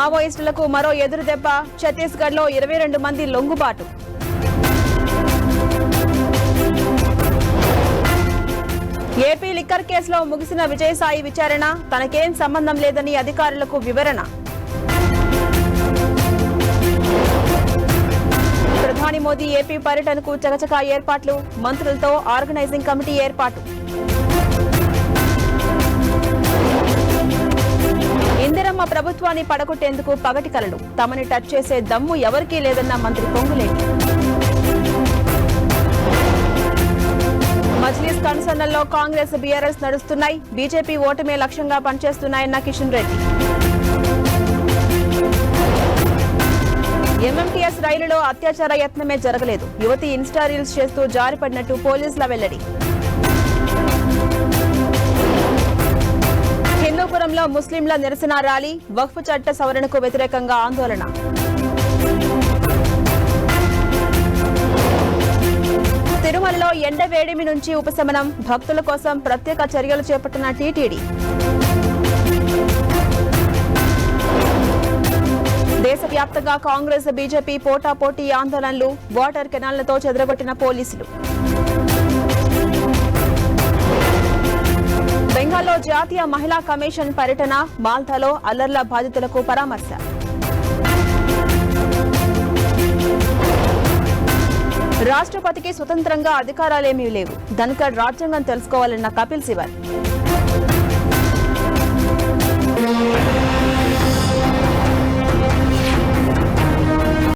మావోయిస్టులకు మరో ఎదురు దెబ్బ. ఛత్తీస్గఢ్లో 22 మంది లొంగుబాటు. ఏపీ లిక్కర్ కేసులో ముగిసిన విజయసాయి విచారణ. తనకేం సంబంధం లేదని అధికారులకు వివరణ. ప్రధాని మోదీ ఏపీ పర్యటనకు చకచకా ఏర్పాట్లు. మంత్రులతో ఆర్గనైజింగ్ కమిటీ ఏర్పాటు. ఇందిరమ్మ ప్రభుత్వాన్ని పడగొట్టేందుకు పగటి కలలు. తమని టచ్ చేసే దమ్ము ఎవరికీ లేదన్న మంత్రి పొంగులేటి. మజ్లిస్ కనుసన్నల్లో కాంగ్రెస్ బీఆర్ఎస్ నడుస్తున్నాయి. బీజేపీ ఓటమే లక్ష్యంగా పనిచేస్తున్నాయన్న కిషన్ రెడ్డి. ఎంఎంటీఎస్ రైలులో అత్యాచార యత్నమే జరగలేదు. యువతి ఇన్స్టా రీల్స్ చేస్తూ జారిపడినట్టు పోలీసుల వెల్లడి. హిందూపురంలో ముస్లింల నిరసన ర్యాలీ. వక్ఫ్ చట్ట సవరణకు వ్యతిరేకంగా ఆందోళన. తిరుమలలో ఎండ వేడిమి నుంచి ఉపశమనం. భక్తుల కోసం ప్రత్యేక చర్యలు చేపట్టిన టీటీడీ. దేశవ్యాప్తంగా కాంగ్రెస్ బీజేపీ పోటాపోటీ ఆందోళనలు. వాటర్ కెనాల్లతో చెదరగొట్టిన పోలీసులు. బెంగాల్లో జాతీయ మహిళా కమిషన్ పర్యటన. మాల్టాలో అల్లర్ల బాధితులకు పరామర్శ. రాష్ట్రపతికి స్వతంత్రంగా అధికారాలేమీ లేవు. ధన్కర్ రాజ్యాంగం తెలుసుకోవాలన్న కపిల్ సిబల్.